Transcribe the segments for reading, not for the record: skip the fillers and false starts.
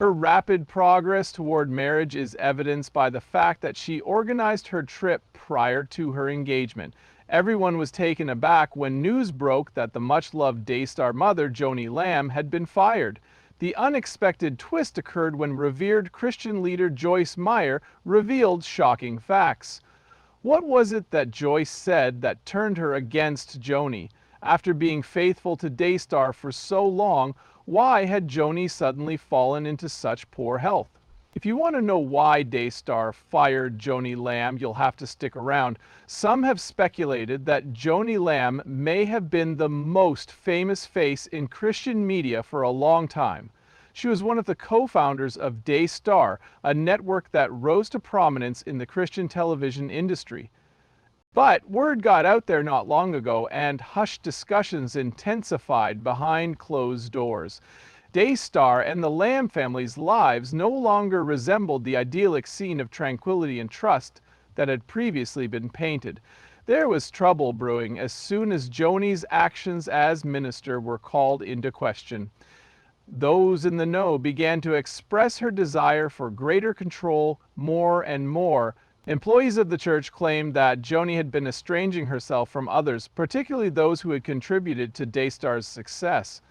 Her rapid progress toward marriage is evidenced by the fact that she organized her trip prior to her engagement. Everyone was taken aback when news broke that the much-loved Daystar mother, Joni Lamb, had been fired. The unexpected twist occurred when revered Christian leader Joyce Meyer revealed shocking facts. What was it that Joyce said that turned her against Joni? After being faithful to Daystar for so long, why had Joni suddenly fallen into such poor health? If you want to know why Daystar fired Joni Lamb, you'll have to stick around. Some have speculated that Joni Lamb may have been the most famous face in Christian media for a long time. She was one of the co-founders of Daystar, a network that rose to prominence in the Christian television industry. But word got out there not long ago, and hushed discussions intensified behind closed doors. Daystar and the Lamb family's lives no longer resembled the idyllic scene of tranquility and trust that had previously been painted. There was trouble brewing as soon as Joni's actions as minister were called into question. Those in the know began to express her desire for greater control more and more. Employees of the church claimed that Joni had been estranging herself from others, particularly those who had contributed to Daystar's success.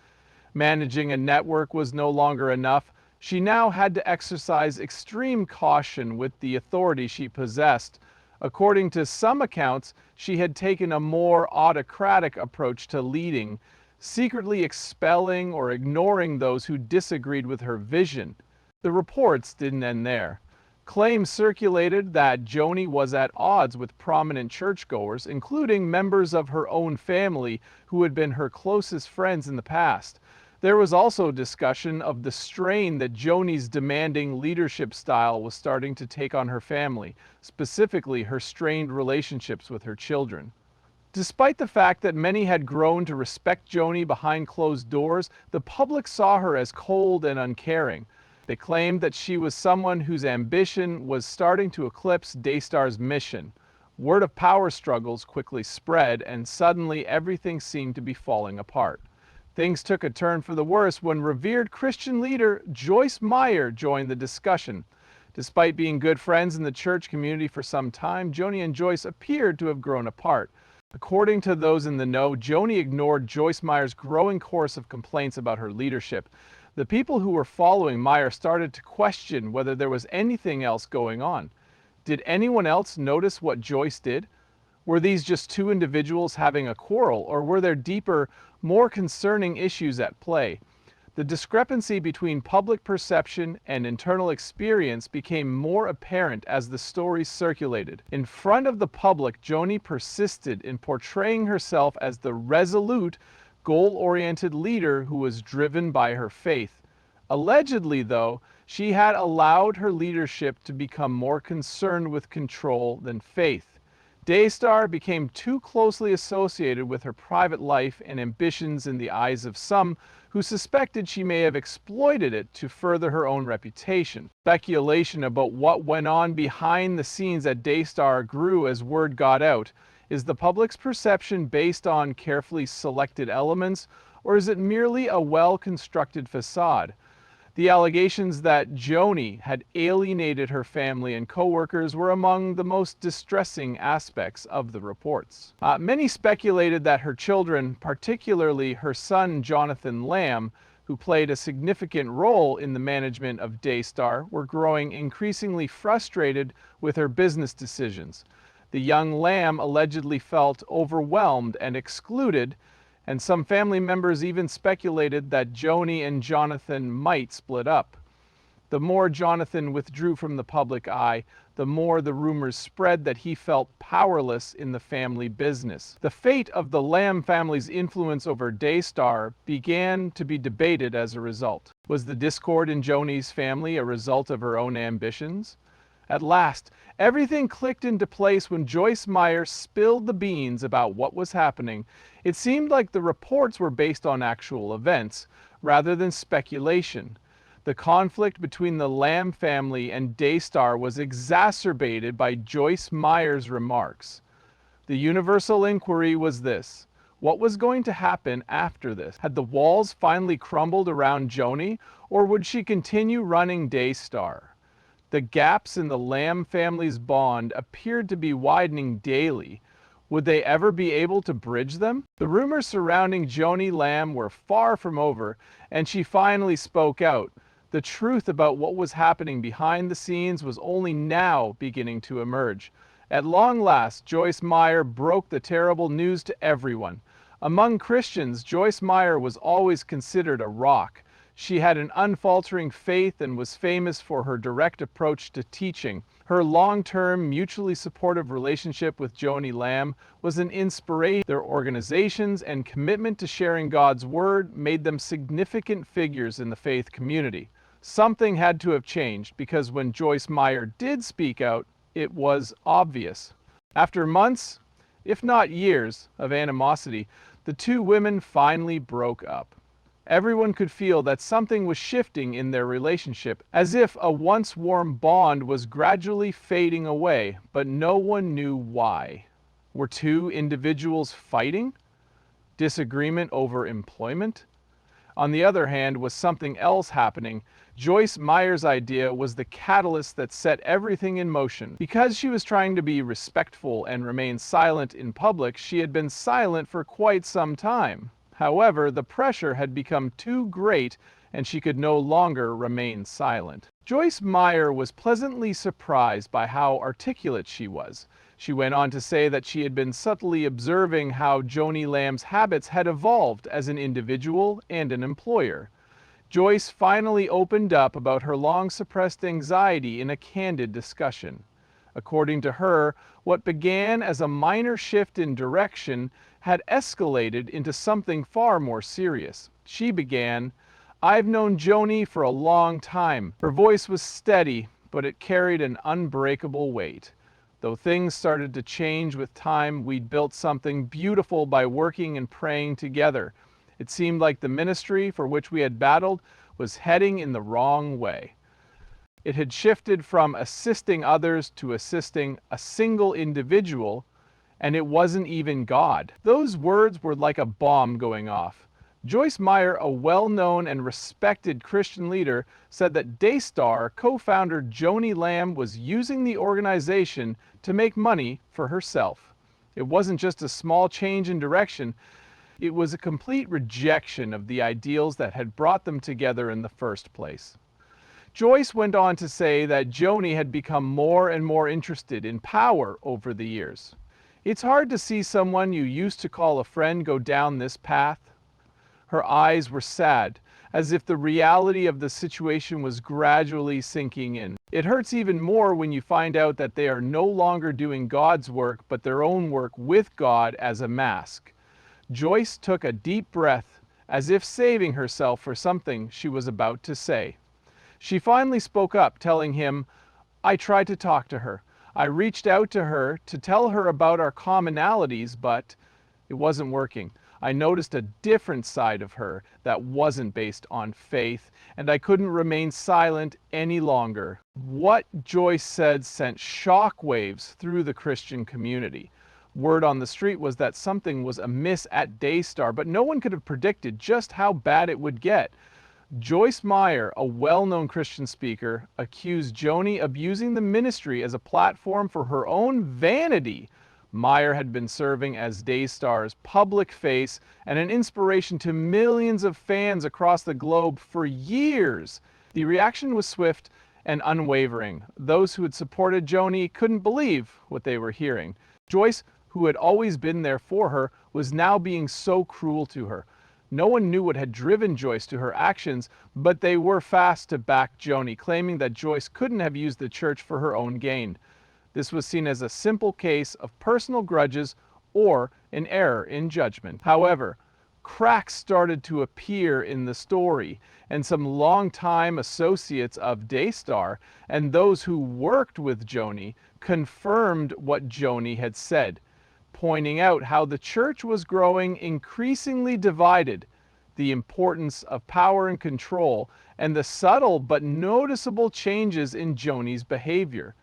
Managing a network was no longer enough. She now had to exercise extreme caution with the authority she possessed. According to some accounts, she had taken a more autocratic approach to leading, secretly expelling or ignoring those who disagreed with her vision. The reports didn't end there. Claims circulated that Joni was at odds with prominent churchgoers, including members of her own family who had been her closest friends in the past. There was also discussion of the strain that Joni's demanding leadership style was starting to take on her family, specifically her strained relationships with her children. Despite the fact that many had grown to respect Joni behind closed doors, the public saw her as cold and uncaring. They claimed that she was someone whose ambition was starting to eclipse Daystar's mission. Word of power struggles quickly spread, and suddenly everything seemed to be falling apart. Things took a turn for the worse when revered Christian leader Joyce Meyer joined the discussion. Despite being good friends in the church community for some time, Joni and Joyce appeared to have grown apart. According to those in the know, Joni ignored Joyce Meyer's growing chorus of complaints about her leadership. The people who were following Meyer started to question whether there was anything else going on. Did anyone else notice what Joyce did? Were these just two individuals having a quarrel, or were there deeper, more concerning issues at play? The discrepancy between public perception and internal experience became more apparent as the story circulated. In front of the public, Joni persisted in portraying herself as the resolute, goal-oriented leader who was driven by her faith. Allegedly, though, she had allowed her leadership to become more concerned with control than faith. Daystar became too closely associated with her private life and ambitions in the eyes of some who suspected she may have exploited it to further her own reputation. Speculation about what went on behind the scenes at Daystar grew as word got out. Is the public's perception based on carefully selected elements, or is it merely a well-constructed facade? The allegations that Joni had alienated her family and co-workers were among the most distressing aspects of the reports. Many speculated that her children, particularly her son Jonathan Lamb, who played a significant role in the management of Daystar, were growing increasingly frustrated with her business decisions. The young Lamb allegedly felt overwhelmed and excluded, and some family members even speculated that Joni and Jonathan might split up. The more Jonathan withdrew from the public eye, the more the rumors spread that he felt powerless in the family business. The fate of the Lamb family's influence over Daystar began to be debated as a result. Was the discord in Joni's family a result of her own ambitions? At last, everything clicked into place when Joyce Meyer spilled the beans about what was happening. It seemed like the reports were based on actual events, rather than speculation. The conflict between the Lamb family and Daystar was exacerbated by Joyce Meyer's remarks. The universal inquiry was this: What was going to happen after this? Had the walls finally crumbled around Joni, or would she continue running Daystar? The gaps in the Lamb family's bond appeared to be widening daily. Would they ever be able to bridge them? The rumors surrounding Joni Lamb were far from over, and she finally spoke out. The truth about what was happening behind the scenes was only now beginning to emerge. At long last, Joyce Meyer broke the terrible news to everyone. Among Christians, Joyce Meyer was always considered a rock. She had an unfaltering faith and was famous for her direct approach to teaching. Her long-term, mutually supportive relationship with Joni Lamb was an inspiration. Their organizations and commitment to sharing God's Word made them significant figures in the faith community. Something had to have changed because when Joyce Meyer did speak out, it was obvious. After months, if not years, of animosity, the two women finally broke up. Everyone could feel that something was shifting in their relationship, as if a once warm bond was gradually fading away, but no one knew why. Were two individuals fighting? Disagreement over employment? On the other hand, was something else happening? Joyce Meyer's idea was the catalyst that set everything in motion. Because she was trying to be respectful and remain silent in public, she had been silent for quite some time. However, the pressure had become too great and she could no longer remain silent. Joyce Meyer was pleasantly surprised by how articulate she was. She went on to say that she had been subtly observing how Joni Lamb's habits had evolved as an individual and an employer. Joyce finally opened up about her long-suppressed anxiety in a candid discussion. According to her, what began as a minor shift in direction had escalated into something far more serious. She began, "I've known Joni for a long time." Her voice was steady, but it carried an unbreakable weight. Though things started to change with time, we'd built something beautiful by working and praying together. It seemed like the ministry for which we had battled was heading in the wrong way. It had shifted from assisting others to assisting a single individual, and it wasn't even God. Those words were like a bomb going off. Joyce Meyer, a well-known and respected Christian leader, said that Daystar co-founder Joni Lamb was using the organization to make money for herself. It wasn't just a small change in direction, it was a complete rejection of the ideals that had brought them together in the first place. Joyce went on to say that Joni had become more and more interested in power over the years. It's hard to see someone you used to call a friend go down this path. Her eyes were sad, as if the reality of the situation was gradually sinking in. It hurts even more when you find out that they are no longer doing God's work, but their own work with God as a mask. Joyce took a deep breath, as if saving herself for something she was about to say. She finally spoke up, telling him, "I tried to talk to her. I reached out to her to tell her about our commonalities, but it wasn't working. I noticed a different side of her that wasn't based on faith, and I couldn't remain silent any longer." What Joyce said sent shockwaves through the Christian community. Word on the street was that something was amiss at Daystar, but no one could have predicted just how bad it would get. Joyce Meyer, a well-known Christian speaker, accused Joni of using the ministry as a platform for her own vanity. Meyer had been serving as Daystar's public face and an inspiration to millions of fans across the globe for years. The reaction was swift and unwavering. Those who had supported Joni couldn't believe what they were hearing. Joyce, who had always been there for her, was now being so cruel to her. No one knew what had driven Joyce to her actions, but they were fast to back Joni, claiming that Joyce couldn't have used the church for her own gain. This was seen as a simple case of personal grudges or an error in judgment. However, cracks started to appear in the story, and some longtime associates of Daystar and those who worked with Joni confirmed what Joni had said, pointing out how the church was growing increasingly divided, the importance of power and control, and the subtle but noticeable changes in Joni's behavior.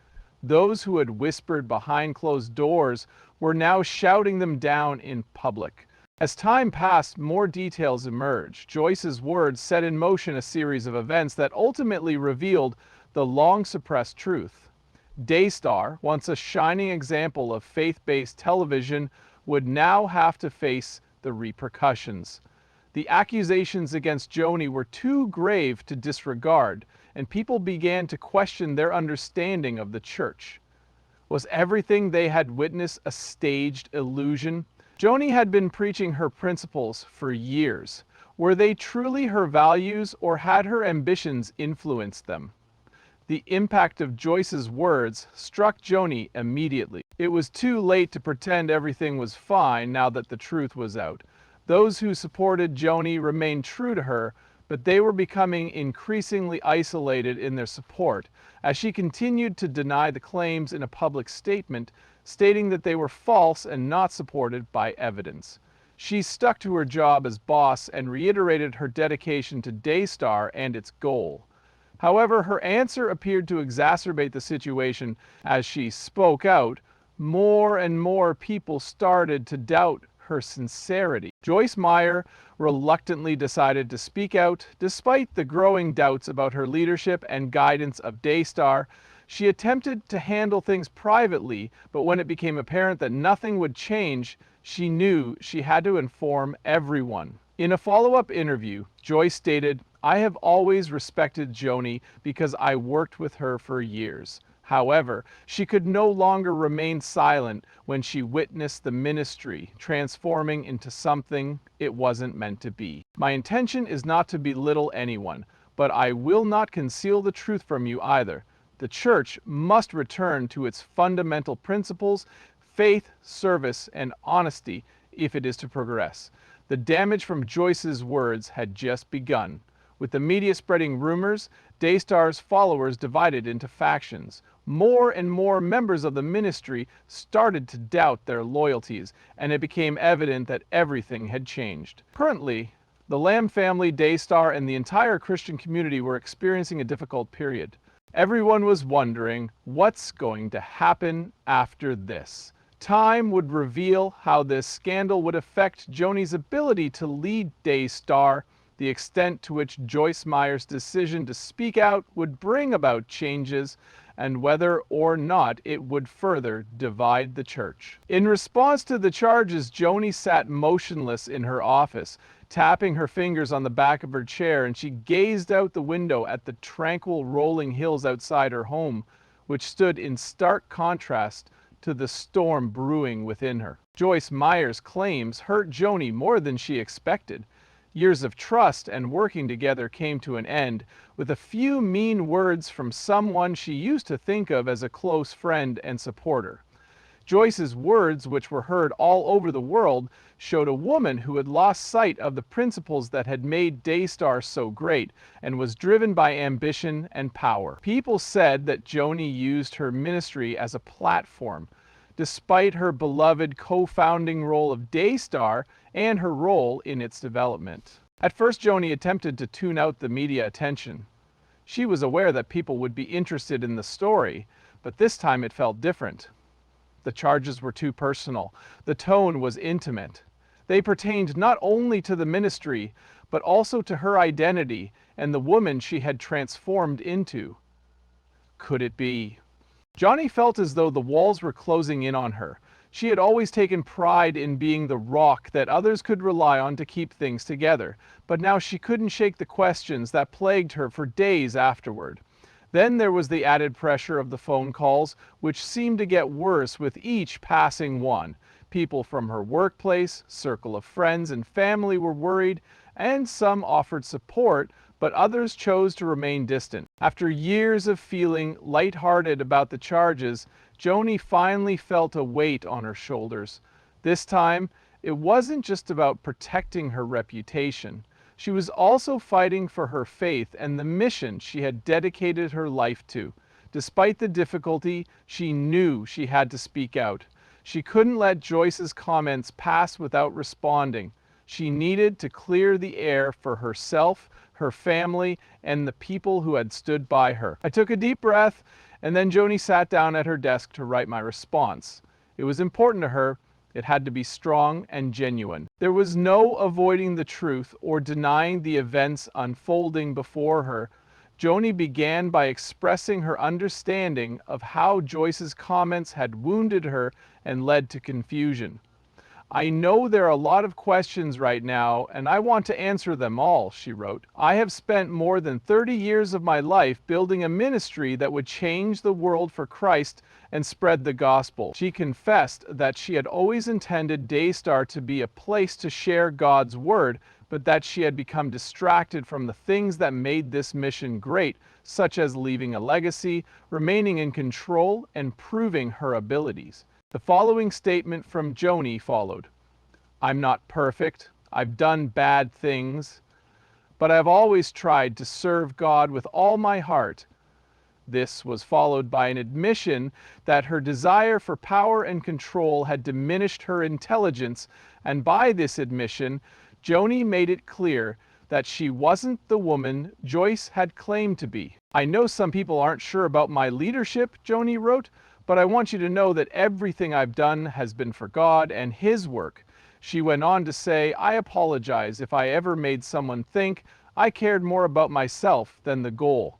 Those who had whispered behind closed doors were now shouting them down in public. As time passed, more details emerged. Joyce's words set in motion a series of events that ultimately revealed the long-suppressed truth. Daystar, once a shining example of faith-based television, would now have to face the repercussions. The accusations against Joni were too grave to disregard, and people began to question their understanding of the church. Was everything they had witnessed a staged illusion? Joni had been preaching her principles for years. Were they truly her values, or had her ambitions influenced them? The impact of Joyce's words struck Joni immediately. It was too late to pretend everything was fine now that the truth was out. Those who supported Joni remained true to her, but they were becoming increasingly isolated in their support, as she continued to deny the claims in a public statement, stating that they were false and not supported by evidence. She stuck to her job as boss and reiterated her dedication to Daystar and its goal. However, her answer appeared to exacerbate the situation. As she spoke out, more and more people started to doubt her sincerity. Joyce Meyer reluctantly decided to speak out. Despite the growing doubts about her leadership and guidance of Daystar, she attempted to handle things privately, but when it became apparent that nothing would change, she knew she had to inform everyone. In a follow-up interview, Joyce stated, "I have always respected Joni because I worked with her for years." However, she could no longer remain silent when she witnessed the ministry transforming into something it wasn't meant to be. "My intention is not to belittle anyone, but I will not conceal the truth from you either. The church must return to its fundamental principles, faith, service, and honesty if it is to progress." The damage from Joyce's words had just begun. With the media spreading rumors, Daystar's followers divided into factions. More and more members of the ministry started to doubt their loyalties, and it became evident that everything had changed. Currently, the Lamb family, Daystar, and the entire Christian community were experiencing a difficult period. Everyone was wondering, what's going to happen after this? Time would reveal how this scandal would affect Joni's ability to lead Daystar. The extent to which Joyce Meyer's decision to speak out would bring about changes, and whether or not it would further divide the church. In response to the charges, Joni sat motionless in her office, tapping her fingers on the back of her chair, and she gazed out the window at the tranquil rolling hills outside her home, which stood in stark contrast to the storm brewing within her. Joyce Meyer's claims hurt Joni more than she expected. Years of trust and working together came to an end, with a few mean words from someone she used to think of as a close friend and supporter. Joyce's words, which were heard all over the world, showed a woman who had lost sight of the principles that had made Daystar so great and was driven by ambition and power. People said that Joni used her ministry as a platform. Despite her beloved co-founding role of Daystar and her role in its development. At first, Joni attempted to tune out the media attention. She was aware that people would be interested in the story, but this time it felt different. The charges were too personal. The tone was intimate. They pertained not only to the ministry, but also to her identity and the woman she had transformed into. Could it be? Joni felt as though the walls were closing in on her. She had always taken pride in being the rock that others could rely on to keep things together, but now she couldn't shake the questions that plagued her for days afterward. Then there was the added pressure of the phone calls, which seemed to get worse with each passing one. People from her workplace, circle of friends, and family were worried, and some offered support, but others chose to remain distant. After years of feeling lighthearted about the charges, Joni finally felt a weight on her shoulders. This time, it wasn't just about protecting her reputation. She was also fighting for her faith and the mission she had dedicated her life to. Despite the difficulty, she knew she had to speak out. She couldn't let Joyce's comments pass without responding. She needed to clear the air for herself, her family, and the people who had stood by her. I took a deep breath, and then Joni sat down at her desk to write my response. It was important to her, It had to be strong and genuine. There was no avoiding the truth or denying the events unfolding before her. Joni began by expressing her understanding of how Joyce's comments had wounded her and led to confusion. "I know there are a lot of questions right now, and I want to answer them all," she wrote. "I have spent more than 30 years of my life building a ministry that would change the world for Christ and spread the gospel." She confessed that she had always intended Daystar to be a place to share God's word, but that she had become distracted from the things that made this mission great, such as leaving a legacy, remaining in control, and proving her abilities. The following statement from Joni followed. "I'm not perfect. I've done bad things, but I've always tried to serve God with all my heart." This was followed by an admission that her desire for power and control had diminished her intelligence, and by this admission, Joni made it clear that she wasn't the woman Joyce had claimed to be. "I know some people aren't sure about my leadership," Joni wrote, "but I want you to know that everything I've done has been for God and His work." She went on to say, "I apologize if I ever made someone think I cared more about myself than the goal."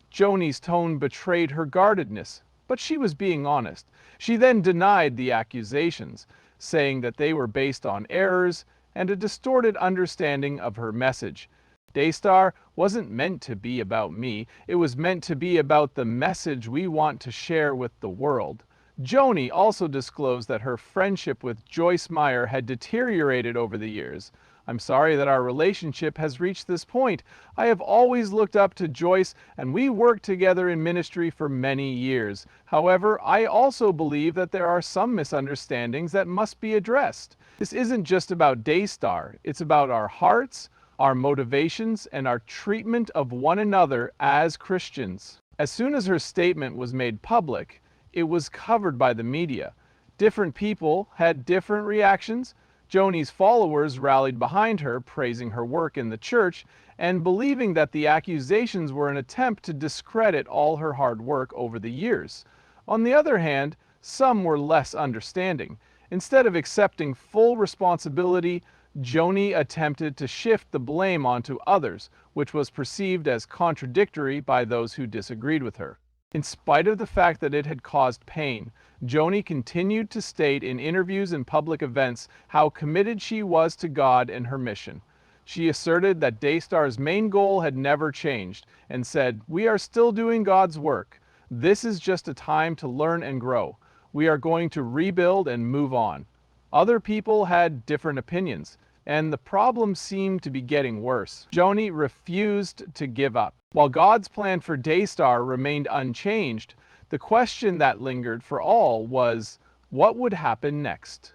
Joni's tone betrayed her guardedness, but she was being honest. She then denied the accusations, saying that they were based on errors and a distorted understanding of her message. Daystar wasn't meant to be about me. It was meant to be about the message we want to share with the world. Joni also disclosed that her friendship with Joyce Meyer had deteriorated over the years. "I'm sorry that our relationship has reached this point. I have always looked up to Joyce, and we worked together in ministry for many years. However, I also believe that there are some misunderstandings that must be addressed. This isn't just about Daystar. It's about our hearts, our motivations, and our treatment of one another as Christians." As soon as her statement was made public, it was covered by the media. Different people had different reactions. Joni's followers rallied behind her, praising her work in the church and believing that the accusations were an attempt to discredit all her hard work over the years. On the other hand, some were less understanding. Instead of accepting full responsibility, Joni attempted to shift the blame onto others, which was perceived as contradictory by those who disagreed with her. In spite of the fact that it had caused pain, Joni continued to state in interviews and public events how committed she was to God and her mission. She asserted that Daystar's main goal had never changed and said, "We are still doing God's work. This is just a time to learn and grow. We are going to rebuild and move on." Other people had different opinions, and the problem seemed to be getting worse. Joni refused to give up. While God's plan for Daystar remained unchanged, the question that lingered for all was, what would happen next?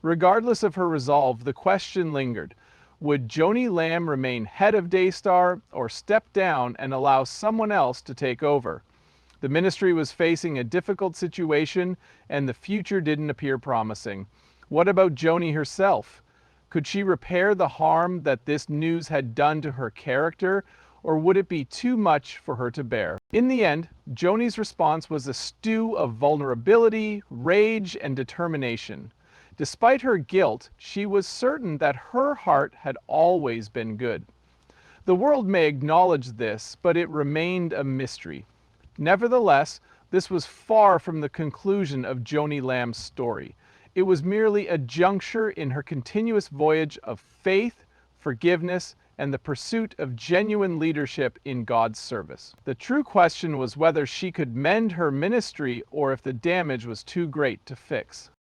Regardless of her resolve, the question lingered. Would Joni Lamb remain head of Daystar or step down and allow someone else to take over? The ministry was facing a difficult situation, and the future didn't appear promising. What about Joni herself? Could she repair the harm that this news had done to her character, or would it be too much for her to bear? In the end, Joni's response was a stew of vulnerability, rage, and determination. Despite her guilt, she was certain that her heart had always been good. The world may acknowledge this, but it remained a mystery. Nevertheless, this was far from the conclusion of Joni Lamb's story. It was merely a juncture in her continuous voyage of faith, forgiveness, and the pursuit of genuine leadership in God's service. The true question was whether she could mend her ministry or if the damage was too great to fix.